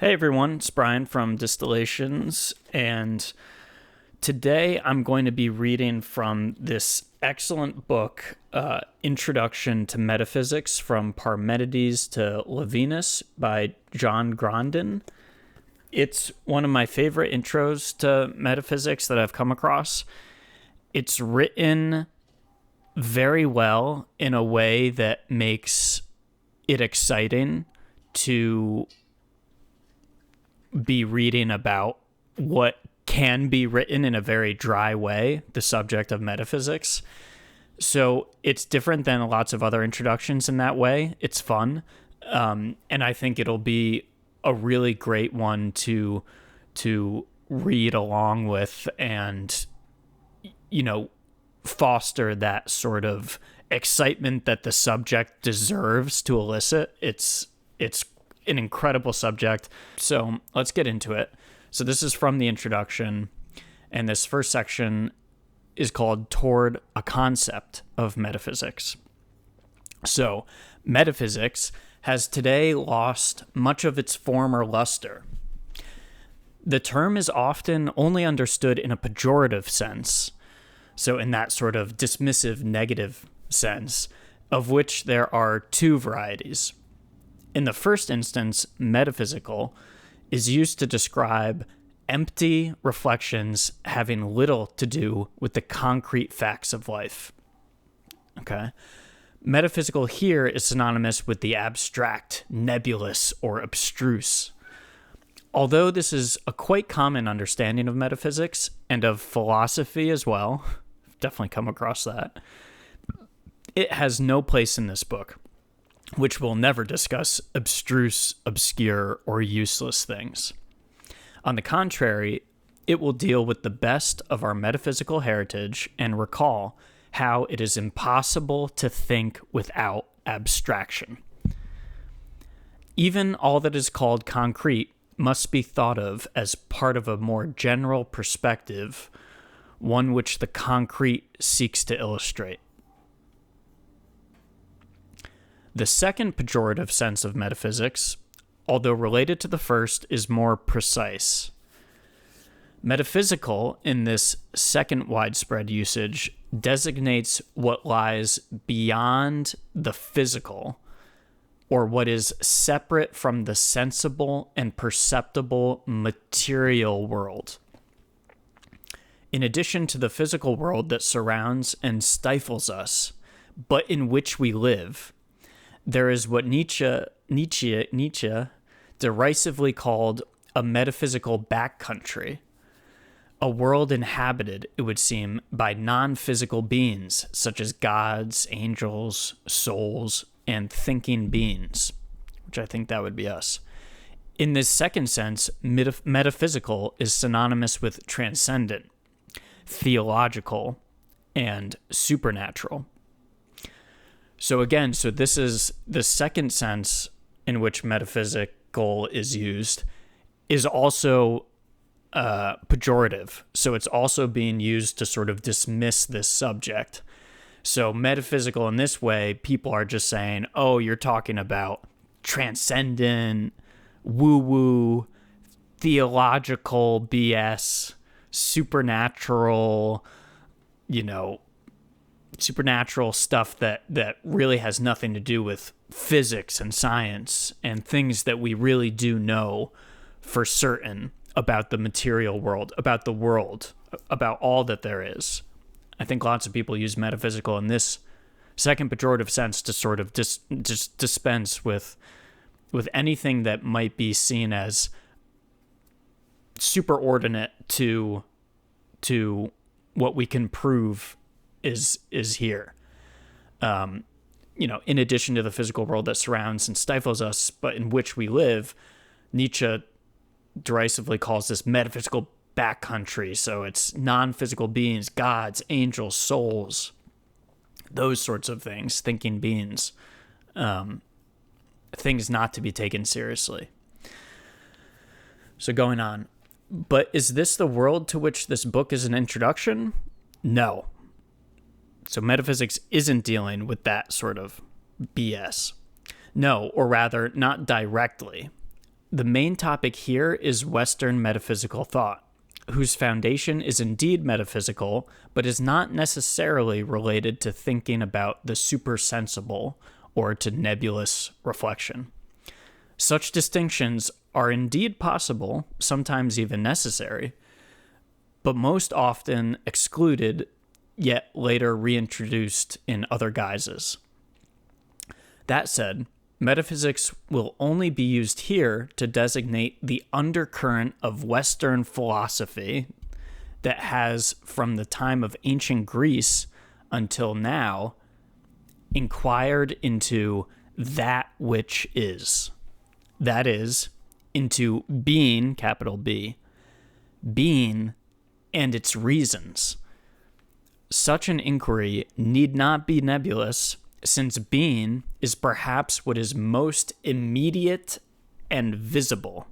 Hey everyone, it's Brian from Distillations, and today I'm going to be reading from this excellent book, Introduction to Metaphysics from Parmenides to Levinas by John Grondin. It's one of my favorite intros to metaphysics that I've come across. It's written very well in a way that makes it exciting to be reading about what can be written in a very dry way, the subject of metaphysics. So it's different than lots of other introductions in that way. It's fun. And I think it'll be a really great one to read along with and, foster that sort of excitement that the subject deserves to elicit. It's an incredible subject. So let's get into it. So this is from the introduction, and this first section is called Toward a Concept of Metaphysics. So metaphysics has today lost much of its former luster. The term is often only understood in a pejorative sense, so in that sort of dismissive negative sense, of which there are two varieties. In the first instance, metaphysical is used to describe empty reflections having little to do with the concrete facts of life. Okay? Metaphysical here is synonymous with the abstract, nebulous, or abstruse. Although this is a quite common understanding of metaphysics and of philosophy as well, I've definitely come across that, it has no place in this book, which will never discuss abstruse, obscure, or useless things. On the contrary, it will deal with the best of our metaphysical heritage and recall how it is impossible to think without abstraction. Even all that is called concrete must be thought of as part of a more general perspective, one which the concrete seeks to illustrate. The second pejorative sense of metaphysics, although related to the first, is more precise. Metaphysical, in this second widespread usage, designates what lies beyond the physical, or what is separate from the sensible and perceptible material world. In addition to the physical world that surrounds and stifles us, but in which we live, there is what Nietzsche derisively called a metaphysical backcountry, a world inhabited, it would seem, by non-physical beings such as gods, angels, souls, and thinking beings, which I think that would be us. In this second sense, metaphysical is synonymous with transcendent, theological, and supernatural. So again, this is the second sense in which metaphysical is used, is also pejorative. So it's also being used to sort of dismiss this subject. So metaphysical in this way, people are just saying, oh, you're talking about transcendent, woo-woo, theological BS, supernatural, supernatural stuff that really has nothing to do with physics and science and things that we really do know for certain about the material world, about the world, about all that there is. I think lots of people use metaphysical in this second pejorative sense to sort of just dispense with anything that might be seen as superordinate to what we can prove is here. In addition to the physical world that surrounds and stifles us, but in which we live, Nietzsche derisively calls this metaphysical backcountry. So it's non-physical beings, gods, angels, souls, those sorts of things, thinking beings, things not to be taken seriously. So going on. But is this the world to which this book is an introduction? No. So metaphysics isn't dealing with that sort of BS. No, or rather, not directly. The main topic here is Western metaphysical thought, whose foundation is indeed metaphysical, but is not necessarily related to thinking about the supersensible or to nebulous reflection. Such distinctions are indeed possible, sometimes even necessary, but most often excluded, yet later reintroduced in other guises. That said, metaphysics will only be used here to designate the undercurrent of Western philosophy that has, from the time of ancient Greece until now, inquired into that which is. That is, into being, capital B, being and its reasons. Such an inquiry need not be nebulous, since being is perhaps what is most immediate and visible.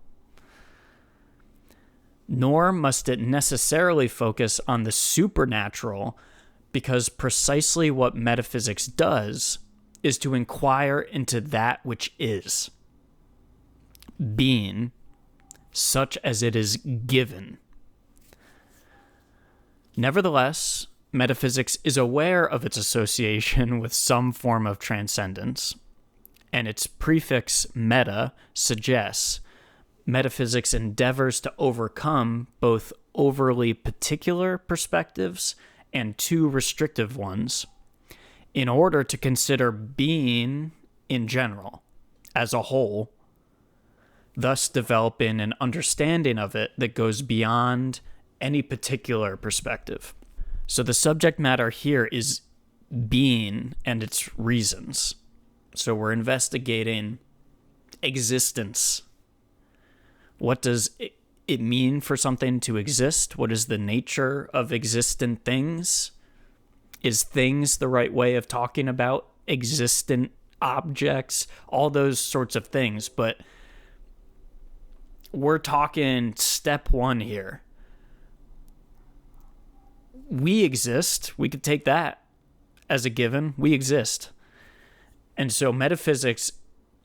Nor must it necessarily focus on the supernatural, because precisely what metaphysics does is to inquire into that which is. Being, such as it is given. Nevertheless, metaphysics is aware of its association with some form of transcendence, and its prefix meta suggests metaphysics endeavors to overcome both overly particular perspectives and too restrictive ones in order to consider being in general, as a whole, thus developing an understanding of it that goes beyond any particular perspective. So the subject matter here is being and its reasons. So we're investigating existence. What does it mean for something to exist? What is the nature of existent things? Is things the right way of talking about existent objects? All those sorts of things. But we're talking step one here. We exist. We could take that as a given. We exist. And so metaphysics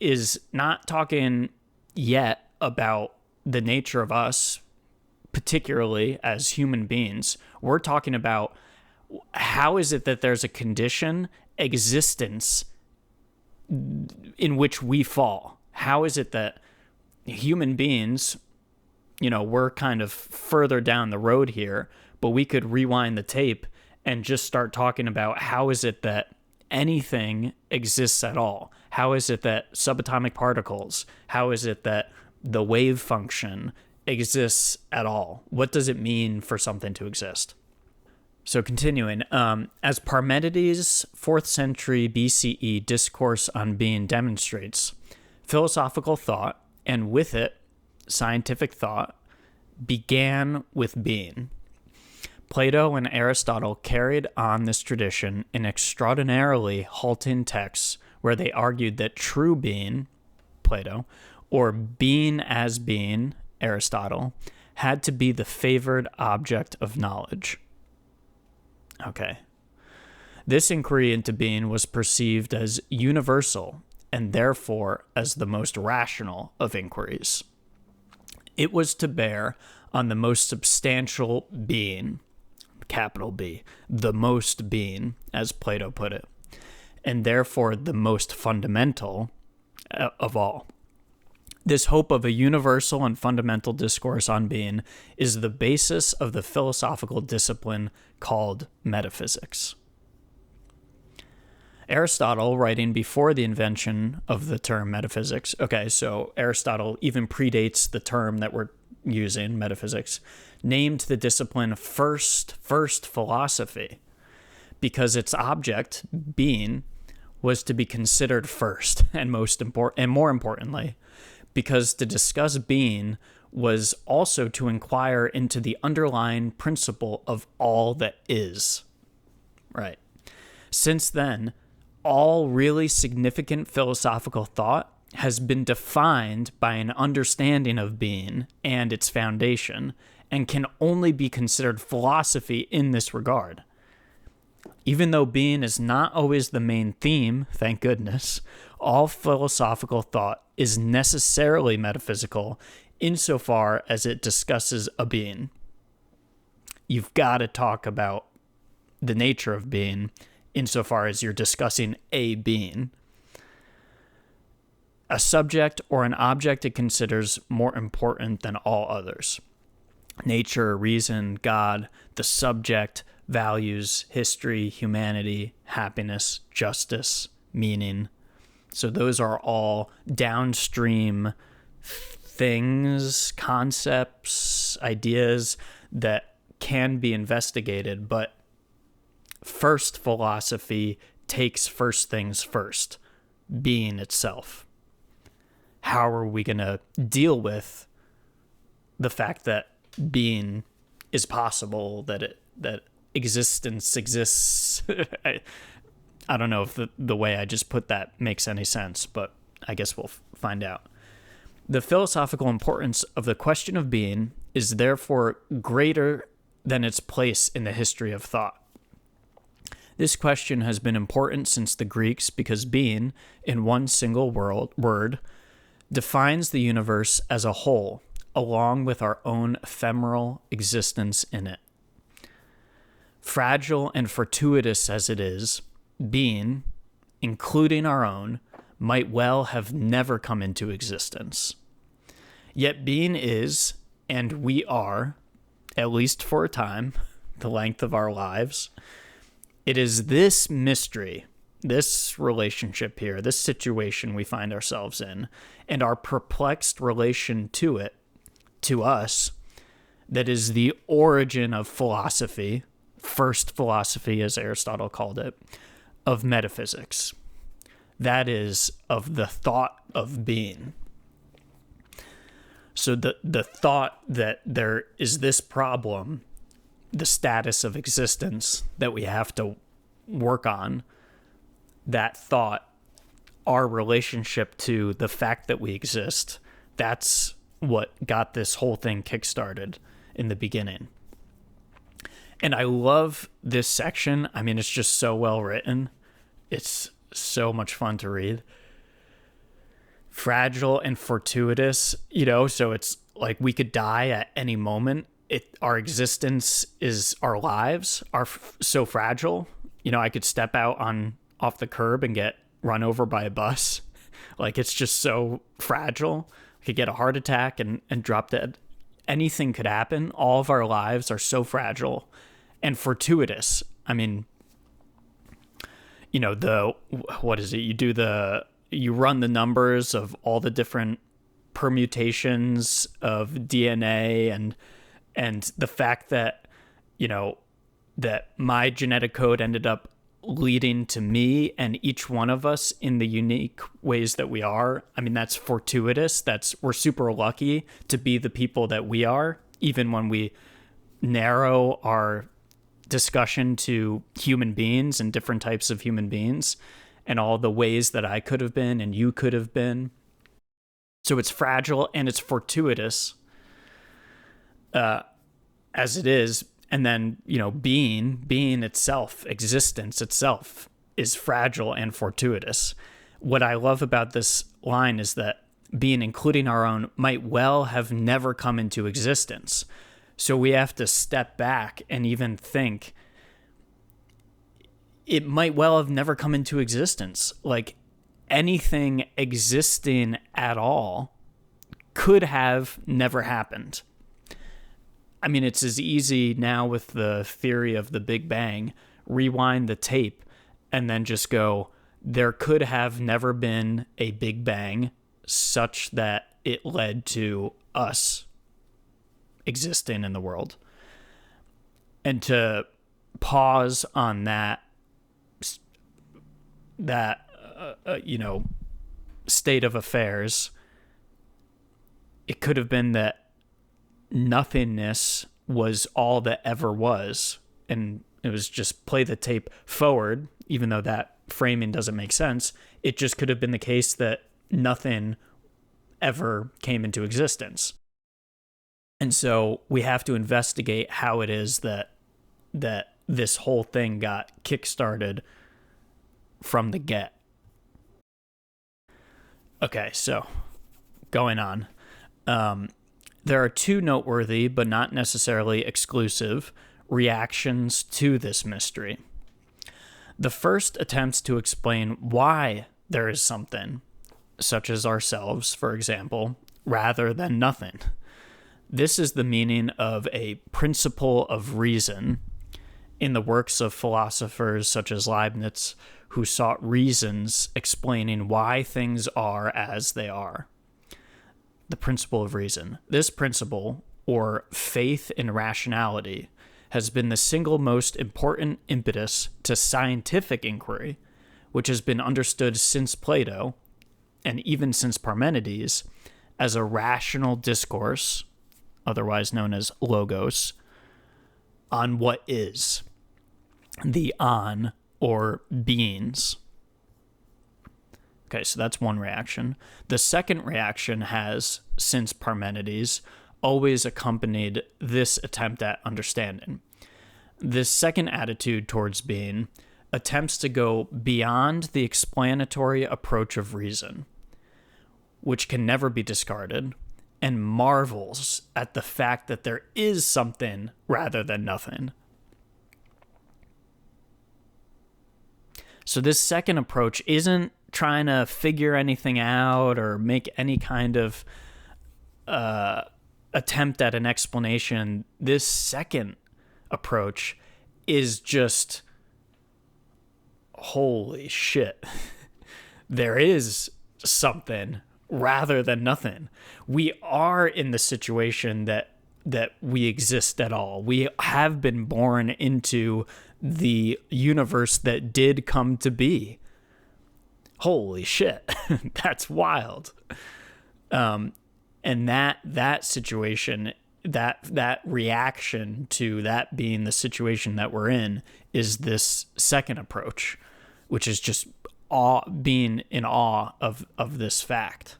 is not talking yet about the nature of us, particularly as human beings. We're talking about how is it that there's a condition, existence, in which we fall? How is it that human beings, we're kind of further down the road here, but we could rewind the tape and just start talking about how is it that anything exists at all? How is it that subatomic particles, how is it that the wave function exists at all? What does it mean for something to exist? So continuing, as Parmenides' 4th century BCE discourse on being demonstrates, philosophical thought, and with it, scientific thought, began with being. Plato and Aristotle carried on this tradition in extraordinarily halting texts where they argued that true being, Plato, or being as being, Aristotle, had to be the favored object of knowledge. Okay. This inquiry into being was perceived as universal and therefore as the most rational of inquiries. It was to bear on the most substantial being, capital B, the most being, as Plato put it, and therefore the most fundamental of all. This hope of a universal and fundamental discourse on being is the basis of the philosophical discipline called metaphysics. Aristotle, writing before the invention of the term metaphysics, okay, so Aristotle even predates the term that we're using, metaphysics, named the discipline first philosophy because its object, being, was to be considered first and more importantly, because to discuss being was also to inquire into the underlying principle of all that is. Right. Since then, all really significant philosophical thought has been defined by an understanding of being and its foundation, and can only be considered philosophy in this regard. Even though being is not always the main theme, thank goodness, all philosophical thought is necessarily metaphysical insofar as it discusses a being. You've got to talk about the nature of being insofar as you're discussing a being. A subject or an object it considers more important than all others. Nature, reason, God, the subject, values, history, humanity, happiness, justice, meaning. So those are all downstream things, concepts, ideas that can be investigated, but first philosophy takes first things first, being itself. How are we going to deal with the fact that being is possible, that existence exists? I don't know if the way I just put that makes any sense, but I guess we'll find out. The philosophical importance of the question of being is therefore greater than its place in the history of thought. This question has been important since the Greeks because being, in one single word, defines the universe as a whole, along with our own ephemeral existence in it. Fragile and fortuitous as it is, being, including our own, might well have never come into existence. Yet being is, and we are, at least for a time, the length of our lives. It is this mystery, this relationship here, this situation we find ourselves in, and our perplexed relation to it, to us, that is the origin of philosophy, first philosophy as Aristotle called it, of metaphysics. That is, of the thought of being. So the thought that there is this problem, the status of existence that we have to work on, that thought, our relationship to the fact that we exist, that's what got this whole thing kickstarted in the beginning. And I love this section. I mean, it's just so well written. It's so much fun to read. Fragile and fortuitous, so it's like we could die at any moment. Our existence is, our lives are so fragile. I could step out off the curb and get run over by a bus. Like, it's just so fragile. I could get a heart attack and drop dead. Anything could happen. All of our lives are so fragile and fortuitous. I mean, what is it? You run the numbers of all the different permutations of DNA and the fact that, that my genetic code ended up leading to me and each one of us in the unique ways that we are. I mean, that's fortuitous. We're super lucky to be the people that we are, even when we narrow our discussion to human beings and different types of human beings and all the ways that I could have been and you could have been. So it's fragile and it's fortuitous as it is. And then, being itself, existence itself is fragile and fortuitous. What I love about this line is that being, including our own, might well have never come into existence. So we have to step back and even think it might well have never come into existence. Like, anything existing at all could have never happened. I mean, it's as easy now with the theory of the Big Bang, rewind the tape and then just go, there could have never been a Big Bang such that it led to us existing in the world. And to pause on that state of affairs, it could have been that nothingness was all that ever was, and it was just play the tape forward, even though that framing doesn't make sense. It just could have been the case that nothing ever came into existence. And so we have to investigate how it is that this whole thing got kickstarted from the get. Okay, so going on. There are two noteworthy, but not necessarily exclusive, reactions to this mystery. The first attempts to explain why there is something, such as ourselves, for example, rather than nothing. This is the meaning of a principle of reason in the works of philosophers such as Leibniz, who sought reasons explaining why things are as they are. The principle of reason. This principle, or faith in rationality, has been the single most important impetus to scientific inquiry, which has been understood since Plato, and even since Parmenides, as a rational discourse, otherwise known as logos, on what is, the on, or beings. Okay, so that's one reaction. The second reaction has, since Parmenides, always accompanied this attempt at understanding. This second attitude towards being attempts to go beyond the explanatory approach of reason, which can never be discarded, and marvels at the fact that there is something rather than nothing. So this second approach isn't trying to figure anything out or make any kind of attempt at an explanation. This second approach is just, holy shit, there is something rather than nothing. We are in the situation that we exist at all. We have been born into the universe that did come to be. Holy shit, that's wild. And that situation, that reaction to that being the situation that we're in, is this second approach, which is just being in awe of this fact.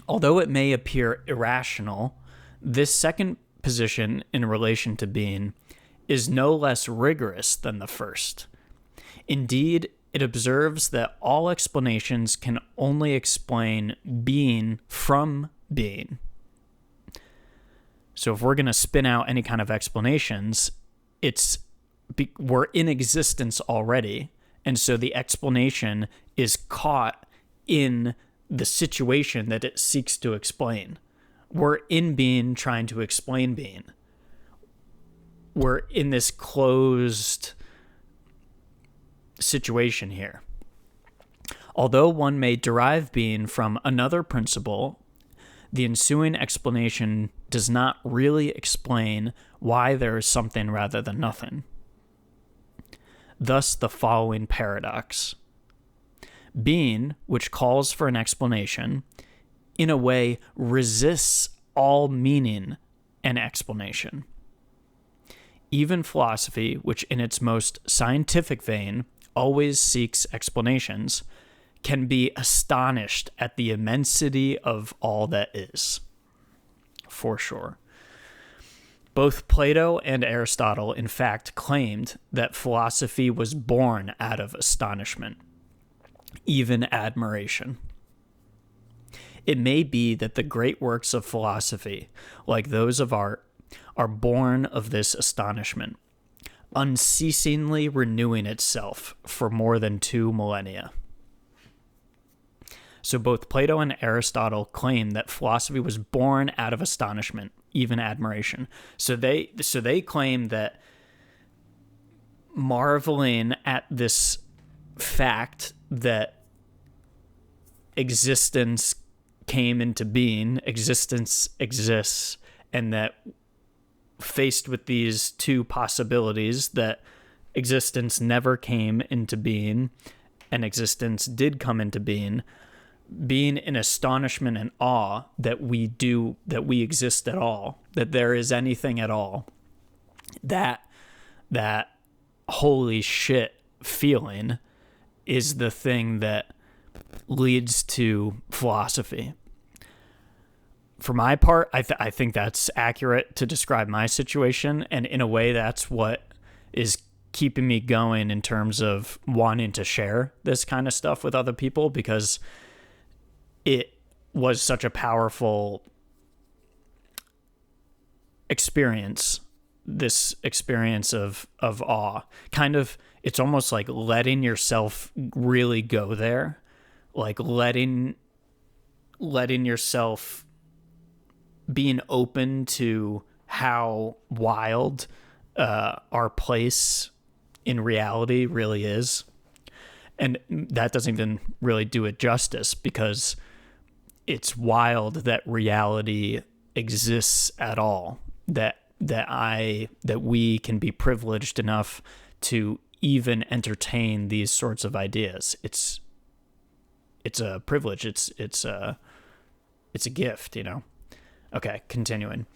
Although it may appear irrational, this second position in relation to being is no less rigorous than the first. Indeed, it observes that all explanations can only explain being from being. So if we're going to spin out any kind of explanations, we're in existence already, and so the explanation is caught in the situation that it seeks to explain. We're in being trying to explain being. We're in this closed situation here. Although one may derive being from another principle, the ensuing explanation does not really explain why there is something rather than nothing. Thus, the following paradox. Being, which calls for an explanation, in a way resists all meaning and explanation. Even philosophy, which in its most scientific vein always seeks explanations, can be astonished at the immensity of all that is. For sure. Both Plato and Aristotle, in fact, claimed that philosophy was born out of astonishment, even admiration. It may be that the great works of philosophy, like those of art, are born of this astonishment, unceasingly renewing itself for more than 2 millennia. So both Plato and Aristotle claim that philosophy was born out of astonishment, even admiration. So they claim that marveling at this fact that existence came into being, existence exists, and that faced with these two possibilities, that existence never came into being and existence did come into being in astonishment and awe that we exist at all, that there is anything at all, that holy shit feeling is the thing that leads to philosophy. For my part, I think that's accurate to describe my situation, and in a way that's what is keeping me going in terms of wanting to share this kind of stuff with other people, because it was such a powerful experience, this experience of awe. Kind of, it's almost like letting yourself really go there, like letting yourself, being open to how wild our place in reality really is. And that doesn't even really do it justice, because it's wild that reality exists at all, that we can be privileged enough to even entertain these sorts of ideas. It's a privilege. It's a gift, you know? Okay, continuing.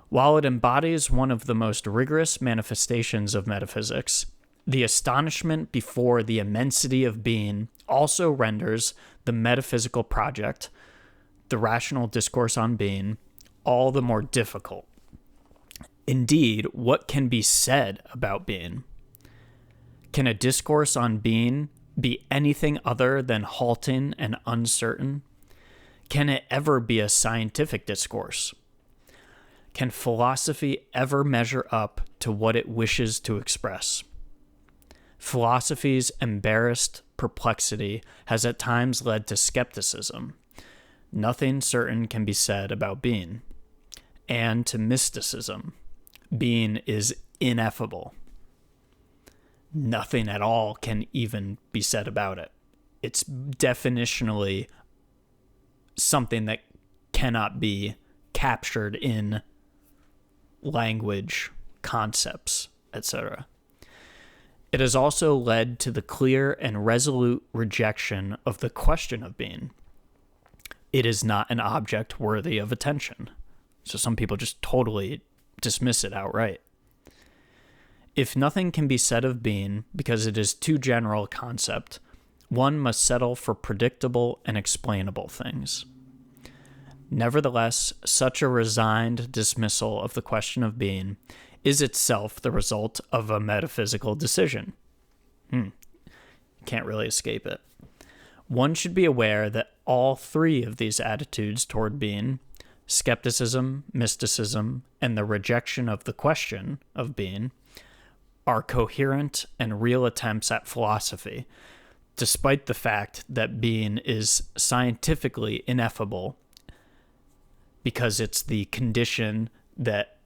While it embodies one of the most rigorous manifestations of metaphysics, the astonishment before the immensity of being also renders the metaphysical project, the rational discourse on being, all the more difficult. Indeed, what can be said about being? Can a discourse on being be anything other than halting and uncertain? Can it ever be a scientific discourse? Can philosophy ever measure up to what it wishes to express? Philosophy's embarrassed perplexity has at times led to skepticism. Nothing certain can be said about being. And to mysticism. Being is ineffable. Nothing at all can even be said about it. It's definitionally something that cannot be captured in language, concepts, etc. It has also led to the clear and resolute rejection of the question of being. It is not an object worthy of attention. So some people just totally dismiss it outright. If nothing can be said of being because it is too general a concept, one must settle for predictable and explainable things. Nevertheless, such a resigned dismissal of the question of being is itself the result of a metaphysical decision. Can't really escape it. One should be aware that all three of these attitudes toward being, skepticism, mysticism, and the rejection of the question of being, are coherent and real attempts at philosophy, despite the fact that being is scientifically ineffable, because it's the condition that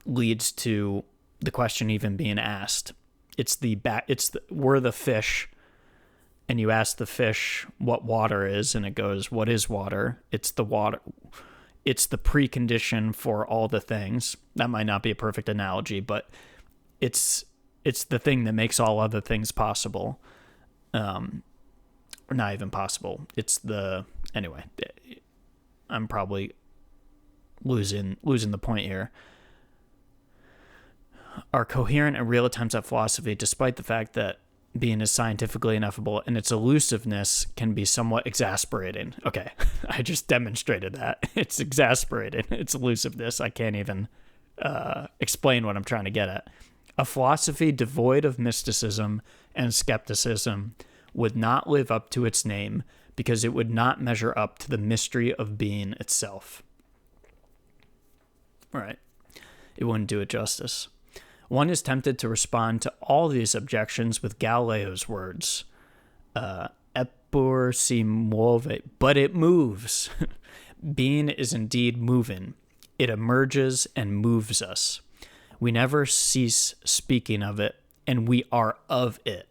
leads to the question even being asked. We're the fish, and you ask the fish what water is, and it goes, "What is water?" It's the water. It's the precondition for all the things. That might not be a perfect analogy, but it's the thing that makes all other things possible. Or not even possible. Anyway, I'm probably losing the point here. Are coherent and real attempts at philosophy, despite the fact that being is scientifically ineffable and its elusiveness can be somewhat exasperating. Okay, I just demonstrated that. It's exasperating. Its elusiveness. I can't even explain what I'm trying to get at. A philosophy devoid of mysticism and skepticism would not live up to its name, because it would not measure up to the mystery of being itself. Right. It wouldn't do it justice. One is tempted to respond to all these objections with Galileo's words, "Eppur si muove," but it moves. Being is indeed moving. It emerges and moves us. We never cease speaking of it, and we are of it.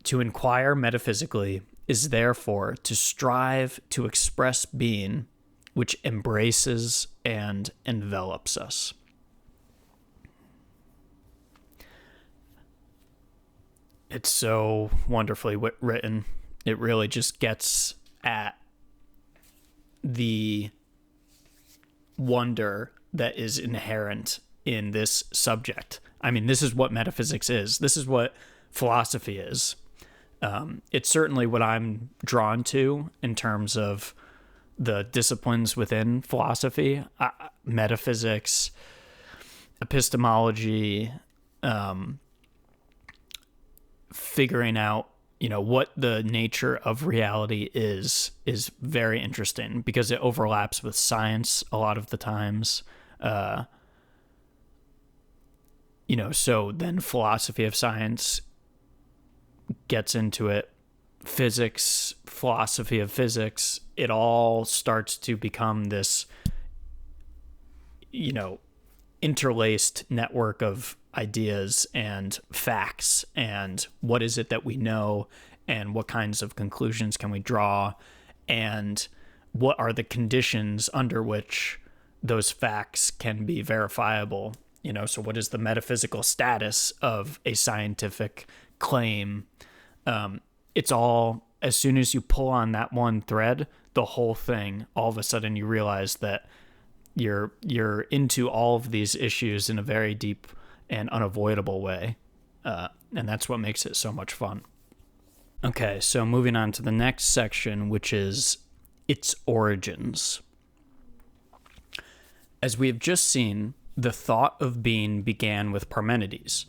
To inquire metaphysically is therefore to strive to express being, which embraces and envelops us. It's so wonderfully written. It really just gets at the wonder that is inherent in this subject. I mean, this is what metaphysics is. This is what philosophy is. It's certainly what I'm drawn to in terms of the disciplines within philosophy, metaphysics, epistemology, figuring out what the nature of reality is very interesting because it overlaps with science a lot of the times. So then philosophy of science gets into it. Physics, philosophy of physics, it all starts to become this, interlaced network of ideas and facts, and what is it that we know, and what kinds of conclusions can we draw, and what are the conditions under which those facts can be verifiable. So what is the metaphysical status of a scientific claim? It's all, as soon as you pull on that one thread, the whole thing, all of a sudden you realize that you're into all of these issues in a very deep and unavoidable way. And that's what makes it so much fun. Okay, so moving on to the next section, which is its origins. As we have just seen, the thought of being began with Parmenides,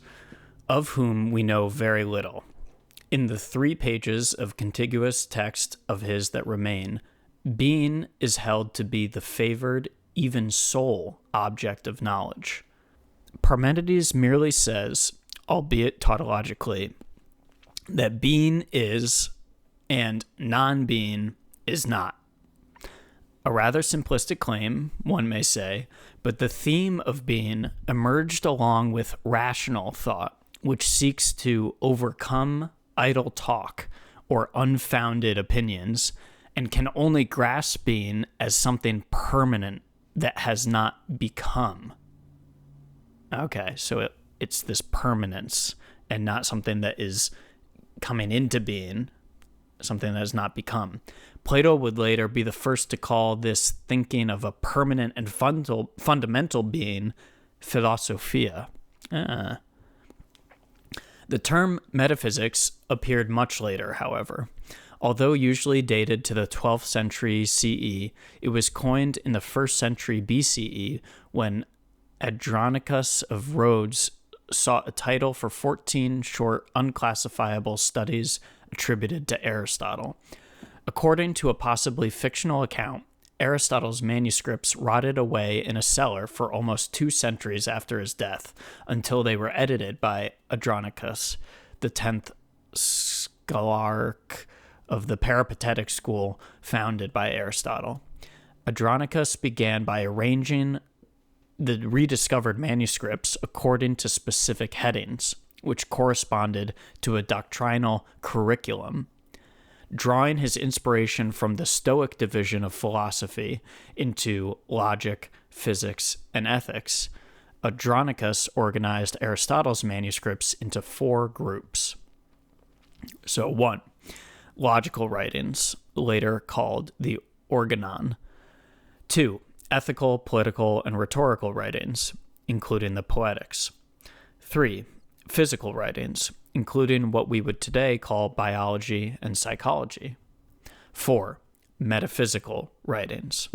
of whom we know very little. In the 3 pages of contiguous text of his that remain, being is held to be the favored, even sole object of knowledge. Parmenides merely says, albeit tautologically, that being is and non-being is not. A rather simplistic claim, one may say, but the theme of being emerged along with rational thought, which seeks to overcome idle talk or unfounded opinions and can only grasp being as something permanent that has not become. Okay, so it's this permanence and not something that is coming into being, something that has not become. Plato would later be the first to call this thinking of a permanent and fundamental being philosophia. The term metaphysics appeared much later, however. Although usually dated to the 12th century CE, it was coined in the 1st century BCE when Andronicus of Rhodes sought a title for 14 short, unclassifiable studies attributed to Aristotle. According to a possibly fictional account, Aristotle's manuscripts rotted away in a cellar for almost 2 centuries after his death, until they were edited by Andronicus, the 10th scholarch of the Peripatetic school founded by Aristotle. Andronicus began by arranging the rediscovered manuscripts according to specific headings, which corresponded to a doctrinal curriculum. Drawing his inspiration from the Stoic division of philosophy into logic, physics, and ethics, Andronicus organized Aristotle's manuscripts into 4 groups. So 1, logical writings, later called the Organon. 2, ethical, political, and rhetorical writings, including the Poetics. 3, physical writings, including what we would today call biology and psychology. 4, metaphysical writings.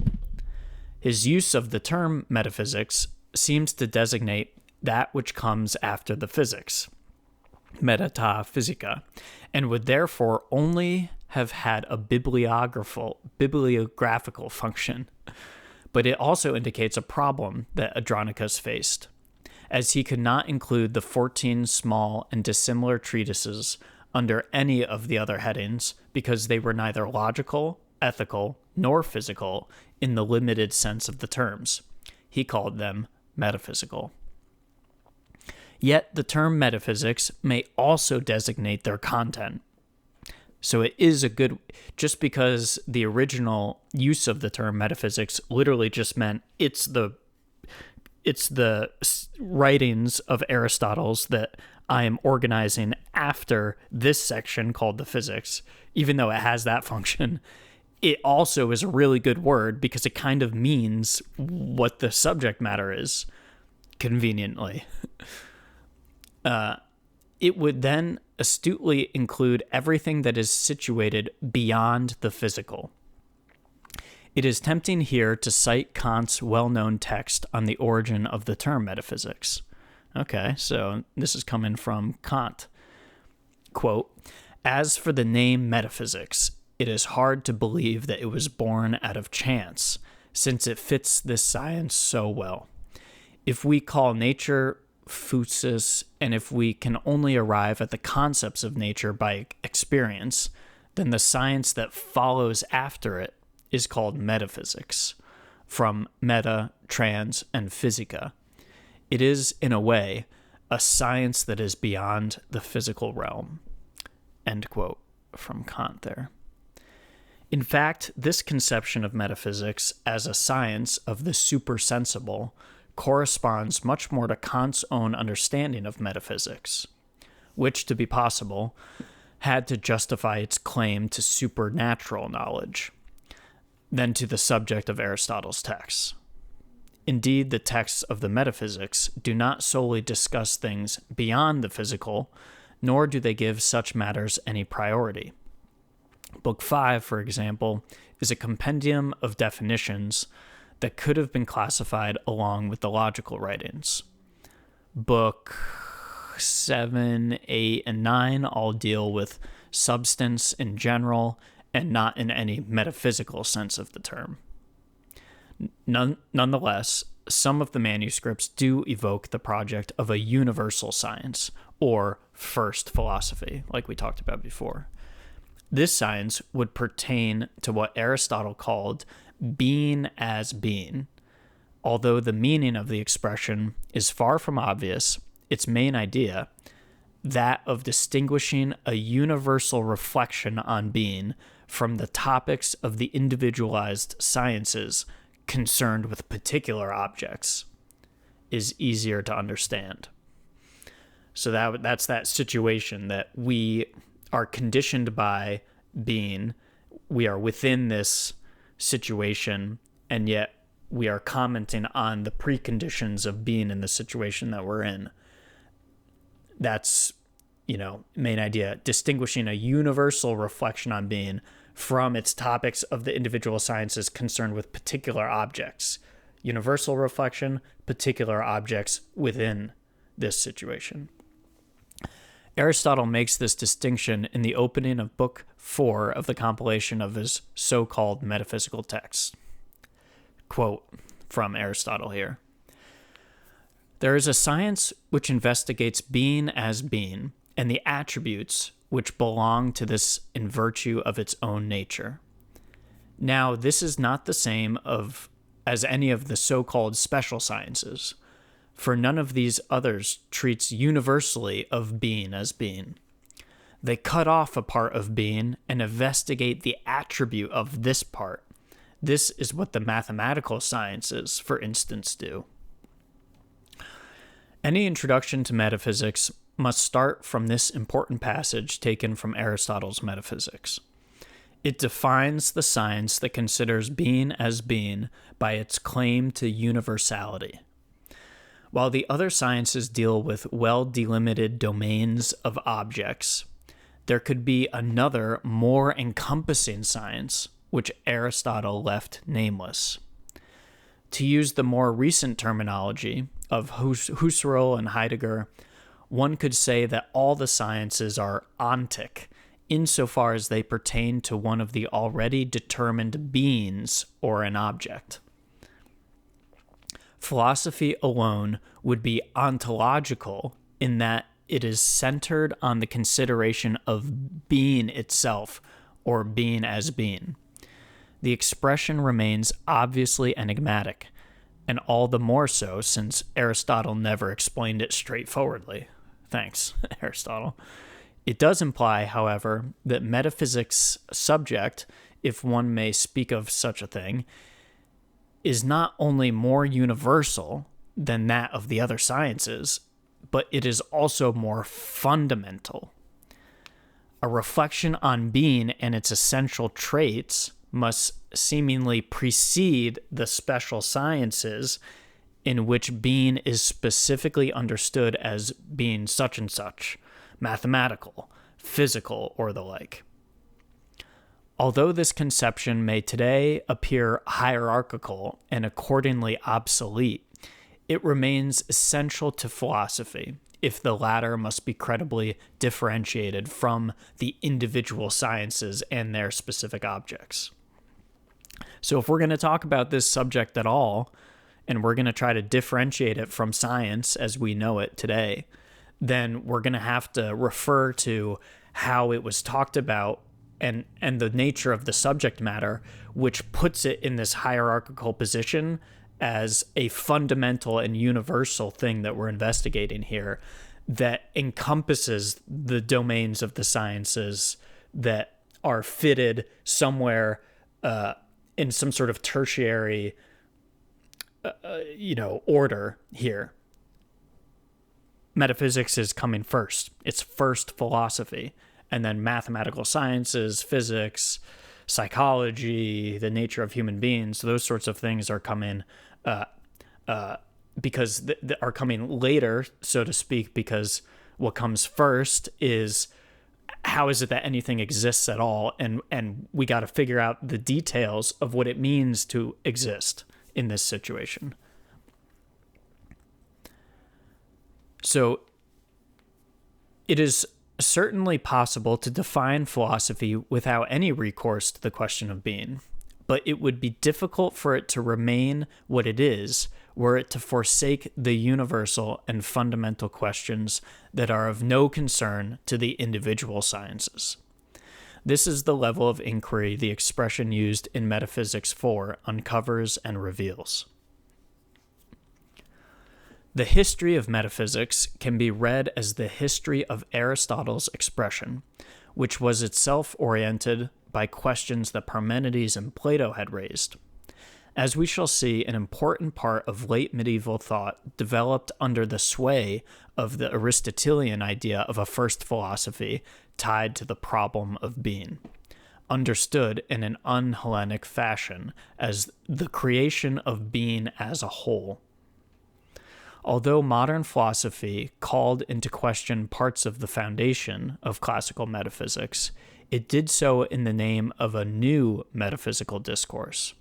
His use of the term metaphysics seems to designate that which comes after the physics, metaphysica, and would therefore only have had a bibliographical function. But it also indicates a problem that Andronicus faced, as he could not include the 14 small and dissimilar treatises under any of the other headings because they were neither logical, ethical, nor physical in the limited sense of the terms. He called them metaphysical. Yet the term metaphysics may also designate their content. So it is a good, just because the original use of the term metaphysics literally just meant it's the writings of Aristotle's that I am organizing after this section called the physics, even though it has that function. It also is a really good word because it kind of means what the subject matter is, conveniently. It would then astutely include everything that is situated beyond the physical. It is tempting here to cite Kant's well-known text on the origin of the term metaphysics. Okay, so this is coming from Kant. Quote, As for the name metaphysics, it is hard to believe that it was born out of chance, since it fits this science so well. If we call nature physis, and if we can only arrive at the concepts of nature by experience, then the science that follows after it is called metaphysics, from meta, trans, and physica. It is, in a way, a science that is beyond the physical realm. End quote from Kant there. In fact, this conception of metaphysics as a science of the supersensible corresponds much more to Kant's own understanding of metaphysics, which, to be possible, had to justify its claim to supernatural knowledge, than to the subject of Aristotle's texts. Indeed, the texts of the metaphysics do not solely discuss things beyond the physical, nor do they give such matters any priority. Book 5, for example, is a compendium of definitions that could have been classified along with the logical writings. Book 7, 8, and 9 all deal with substance in general and not in any metaphysical sense of the term. Nonetheless, some of the manuscripts do evoke the project of a universal science, or first philosophy, like we talked about before. This science would pertain to what Aristotle called being as being. Although the meaning of the expression is far from obvious, its main idea, that of distinguishing a universal reflection on being from the topics of the individualized sciences concerned with particular objects, is easier to understand. So that's that situation that we are conditioned by being. We are within this situation, and yet we are commenting on the preconditions of being in the situation that we're in. That's, main idea, distinguishing a universal reflection on being from its topics of the individual sciences concerned with particular objects. Universal reflection, particular objects within this situation. Aristotle makes this distinction in the opening of Book 4 of the compilation of his so-called metaphysical texts. Quote from Aristotle here. There is a science which investigates being as being, and the attributes which belong to this in virtue of its own nature. Now, this is not the same as any of the so-called special sciences, for none of these others treats universally of being as being. They cut off a part of being and investigate the attribute of this part. This is what the mathematical sciences, for instance, do. Any introduction to metaphysics must start from this important passage taken from Aristotle's Metaphysics. It defines the science that considers being as being by its claim to universality. While the other sciences deal with well-delimited domains of objects, there could be another, more encompassing science, which Aristotle left nameless. To use the more recent terminology of Husserl and Heidegger, one could say that all the sciences are ontic, insofar as they pertain to one of the already determined beings or an object. Philosophy alone would be ontological in that it is centered on the consideration of being itself, or being as being. The expression remains obviously enigmatic, and all the more so since Aristotle never explained it straightforwardly. Thanks, Aristotle. It does imply, however, that metaphysics' subject, if one may speak of such a thing, is not only more universal than that of the other sciences, but it is also more fundamental. A reflection on being and its essential traits must seemingly precede the special sciences in which being is specifically understood as being such and such, mathematical, physical, or the like. Although this conception may today appear hierarchical and accordingly obsolete, it remains essential to philosophy if the latter must be credibly differentiated from the individual sciences and their specific objects. So if we're going to talk about this subject at all, and we're going to try to differentiate it from science as we know it today, then we're going to have to refer to how it was talked about and the nature of the subject matter, which puts it in this hierarchical position as a fundamental and universal thing that we're investigating here that encompasses the domains of the sciences that are fitted somewhere in some sort of tertiary order here. Metaphysics is coming first. It's first philosophy, and then mathematical sciences, physics, psychology, the nature of human beings, those sorts of things are coming because are coming later, so to speak, because what comes first is how is it that anything exists at all, and we got to figure out the details of what it means to exist in this situation. So it is certainly possible to define philosophy without any recourse to the question of being, but it would be difficult for it to remain what it is were it to forsake the universal and fundamental questions that are of no concern to the individual sciences. This is the level of inquiry the expression used in Metaphysics 4 uncovers and reveals. The history of metaphysics can be read as the history of Aristotle's expression, which was itself oriented by questions that Parmenides and Plato had raised. As we shall see, an important part of late medieval thought developed under the sway of the Aristotelian idea of a first philosophy tied to the problem of being, understood in an un-Hellenic fashion as the creation of being as a whole. Although modern philosophy called into question parts of the foundation of classical metaphysics, it did so in the name of a new metaphysical discourse.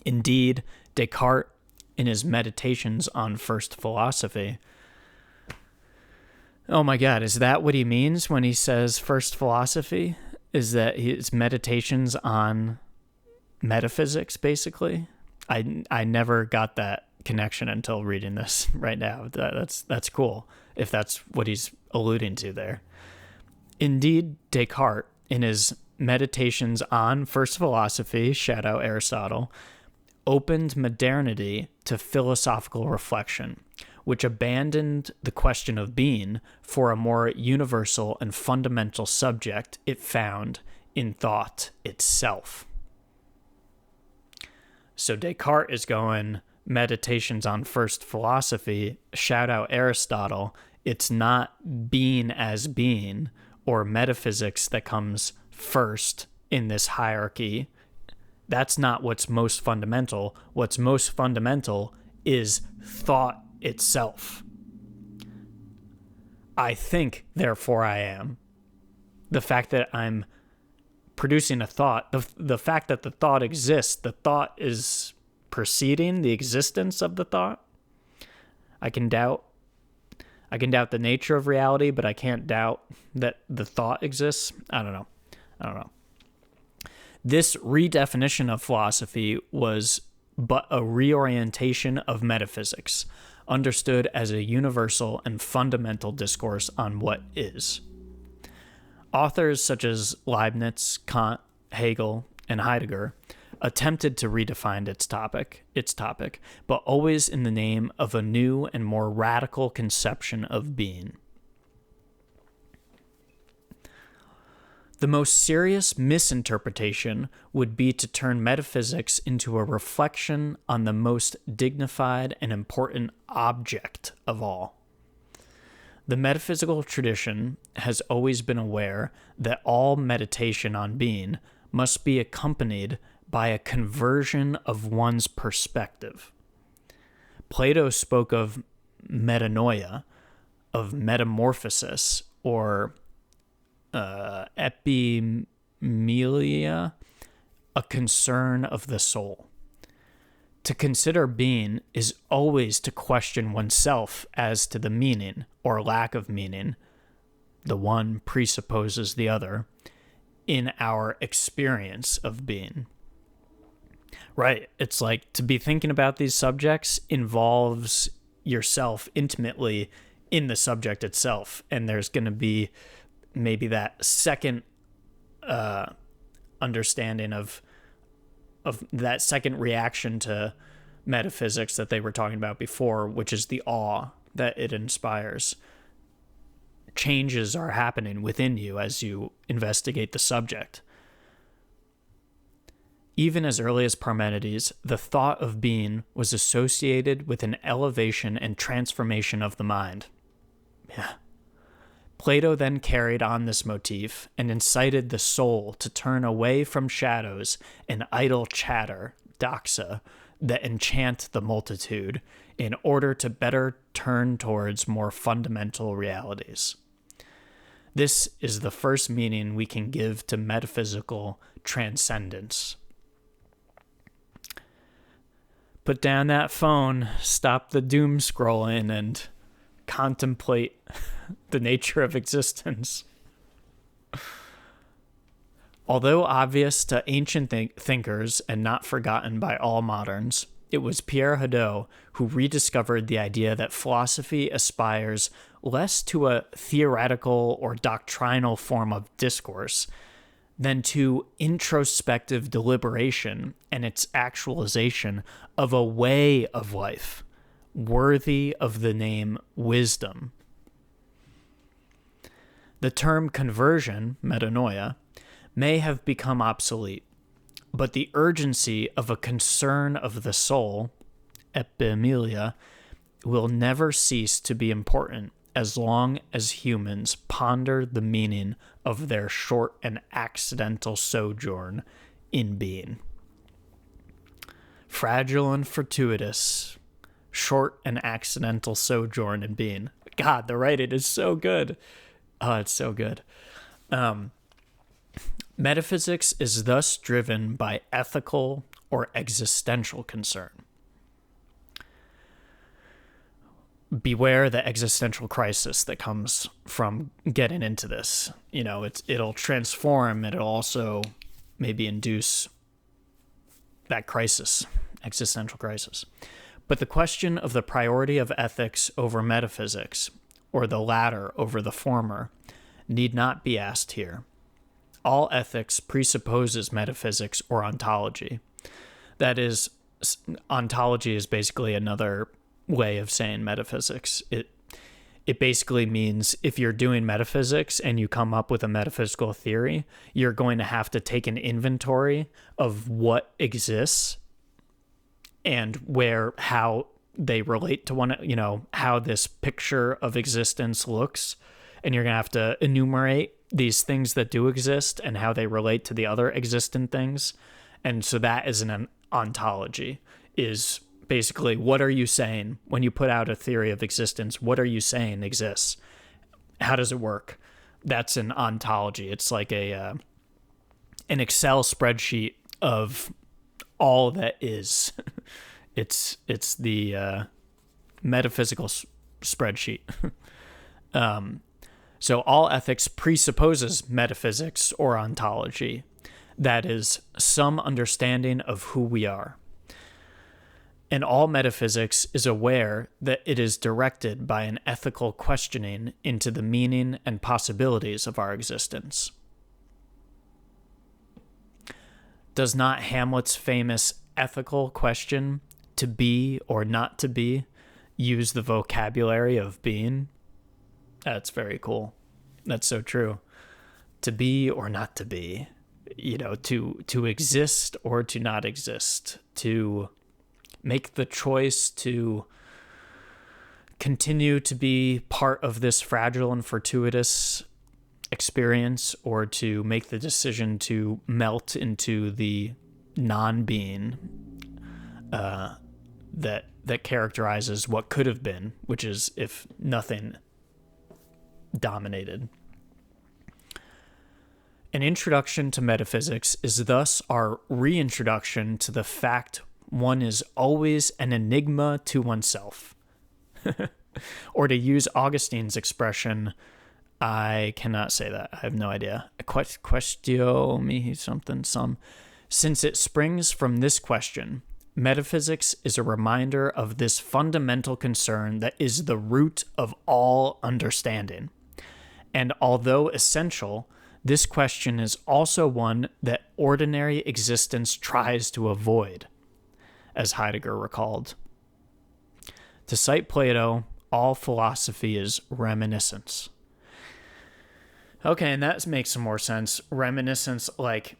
Indeed, Descartes, in his Meditations on First Philosophy, oh my God, is that what he means when he says first philosophy? Is that his meditations on metaphysics, basically? I never got that connection until reading this right now. That's cool, if that's what he's alluding to there. Indeed, Descartes, in his Meditations on First Philosophy, shout out Aristotle, opened modernity to philosophical reflection, which abandoned the question of being for a more universal and fundamental subject it found in thought itself. So Descartes is going, Meditations on First Philosophy, shout out Aristotle, it's not being as being or metaphysics that comes first in this hierarchy. That's not what's most fundamental. What's most fundamental is thought itself. I think, therefore I am. The fact that I'm producing a thought, the fact that the thought exists, the thought is preceding the existence of the thought. I can doubt the nature of reality, but I can't doubt that the thought exists. I don't know. This redefinition of philosophy was but a reorientation of metaphysics, understood as a universal and fundamental discourse on what is. Authors such as Leibniz, Kant, Hegel, and Heidegger attempted to redefine its topic, but always in the name of a new and more radical conception of being. The most serious misinterpretation would be to turn metaphysics into a reflection on the most dignified and important object of all. The metaphysical tradition has always been aware that all meditation on being must be accompanied by a conversion of one's perspective. Plato spoke of metanoia, of metamorphosis, or epimelia, a concern of the soul. To consider being is always to question oneself as to the meaning or lack of meaning, the one presupposes the other, in our experience of being. Right. It's like to be thinking about these subjects involves yourself intimately in the subject itself. And there's going to be maybe that second understanding of that second reaction to metaphysics that they were talking about before, which is the awe that it inspires. Changes are happening within you as you investigate the subject. Even as early as Parmenides, the thought of being was associated with an elevation and transformation of the mind. Yeah. Plato then carried on this motif and incited the soul to turn away from shadows and idle chatter, doxa, that enchant the multitude, in order to better turn towards more fundamental realities. This is the first meaning we can give to metaphysical transcendence. Put down that phone, stop the doom scrolling, and contemplate the nature of existence. Although obvious to ancient thinkers and not forgotten by all moderns, it was Pierre Hadot who rediscovered the idea that philosophy aspires less to a theoretical or doctrinal form of discourse than to introspective deliberation and its actualization of a way of life worthy of the name wisdom. The term conversion, metanoia, may have become obsolete, but the urgency of a concern of the soul, epimeleia, will never cease to be important as long as humans ponder the meaning of their short and accidental sojourn in being. Fragile and fortuitous, short and accidental sojourn in being. God, the writing is so good. Oh, it's so good. Metaphysics is thus driven by ethical or existential concern. Beware the existential crisis that comes from getting into this. You know, it'll transform, it'll also maybe induce that crisis, existential crisis. But the question of the priority of ethics over metaphysics, or the latter over the former, need not be asked here. All ethics presupposes metaphysics or ontology. That is, ontology is basically another way of saying metaphysics. It basically means if you're doing metaphysics and you come up with a metaphysical theory, you're going to have to take an inventory of what exists and how they relate to one, how this picture of existence looks. And you're going to have to enumerate these things that do exist and how they relate to the other existent things. And so that is an ontology, is basically, what are you saying when you put out a theory of existence? What are you saying exists? How does it work? That's an ontology. It's like an Excel spreadsheet of all that is. It's the metaphysical spreadsheet. So all ethics presupposes metaphysics or ontology. That is, some understanding of who we are. And all metaphysics is aware that it is directed by an ethical questioning into the meaning and possibilities of our existence. Does not Hamlet's famous ethical question, to be or not to be, use the vocabulary of being? That's very cool. That's so true. To be or not to be, to exist or to not exist, to make the choice to continue to be part of this fragile and fortuitous experience, or to make the decision to melt into the non-being that characterizes what could have been, which is if nothing dominated. An introduction to metaphysics is thus our reintroduction to the fact one is always an enigma to oneself. Or to use Augustine's expression, I cannot say that. I have no idea. Questio me something, some. Since it springs from this question, metaphysics is a reminder of this fundamental concern that is the root of all understanding. And although essential, this question is also one that ordinary existence tries to avoid, as Heidegger recalled. To cite Plato, all philosophy is reminiscence. Okay, and that makes some more sense. Reminiscence, like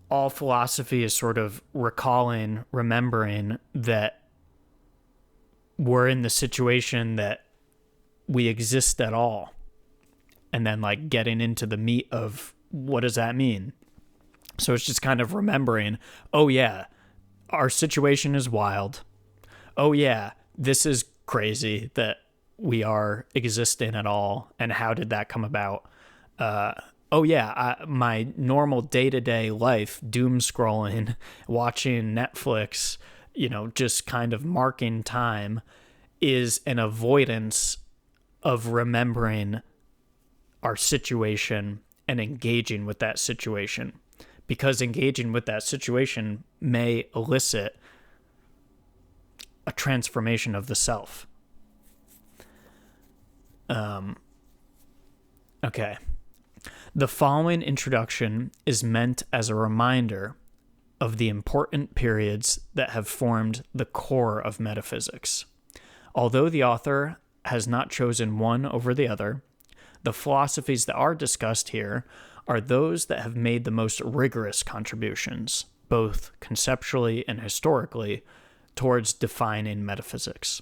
all philosophy is sort of recalling, remembering that we're in the situation that we exist at all. And then like getting into the meat of what does that mean? So it's just kind of remembering, oh yeah, our situation is wild. Oh yeah, this is crazy that we are existing at all. And how did that come about? Oh yeah, my normal day-to-day life, doom scrolling, watching Netflix, just kind of marking time, is an avoidance of remembering our situation and engaging with that situation, because engaging with that situation may elicit a transformation of the self. Okay. The following introduction is meant as a reminder of the important periods that have formed the core of metaphysics. Although the author has not chosen one over the other, the philosophies that are discussed here are those that have made the most rigorous contributions, both conceptually and historically, towards defining metaphysics.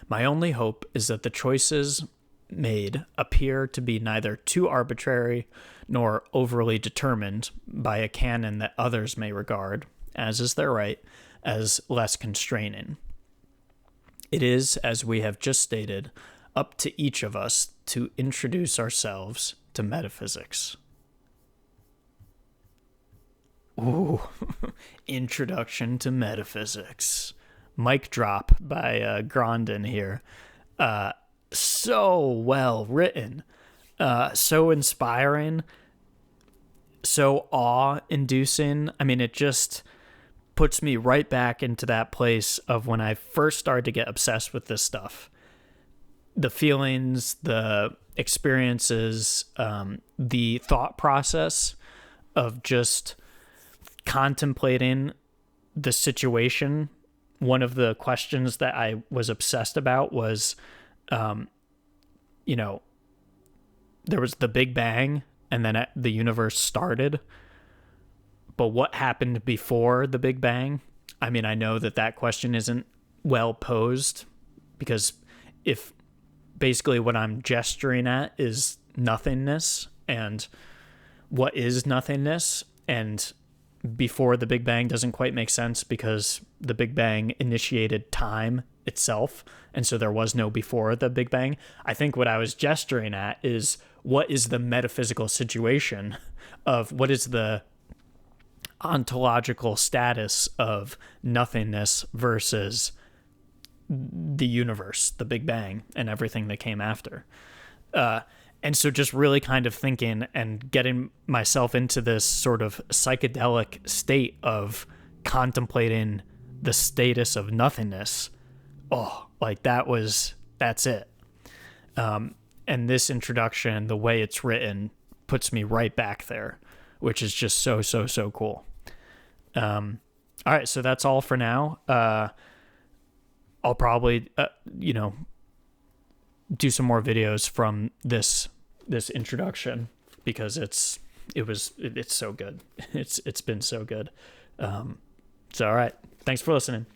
My only hope is that the choices made appear to be neither too arbitrary nor overly determined by a canon that others may regard, as is their right, as less constraining. It is, as we have just stated, up to each of us to introduce ourselves to metaphysics. Ooh, Introduction to Metaphysics. Mic drop by Grondin here. So well written, so inspiring, so awe-inducing. I mean, it just puts me right back into that place of when I first started to get obsessed with this stuff. The feelings, the experiences, the thought process of just contemplating the situation. One of the questions that I was obsessed about was, there was the Big Bang and then the universe started. But what happened before the Big Bang? I mean, I know that question isn't well posed, because if basically what I'm gesturing at is nothingness, and what is nothingness, and before the Big Bang doesn't quite make sense because the Big Bang initiated time itself, and so there was no before the Big Bang. I think what I was gesturing at is what is the metaphysical situation of what is the ontological status of nothingness versus the universe, the Big Bang, and everything that came after. And so just really kind of thinking and getting myself into this sort of psychedelic state of contemplating the status of nothingness. Oh, like that's it. And this introduction, the way it's written, puts me right back there, which is just so, so, so cool. All right, so that's all for now. I'll probably, do some more videos from this introduction, because it's so good. It's been so good. So all right, thanks for listening.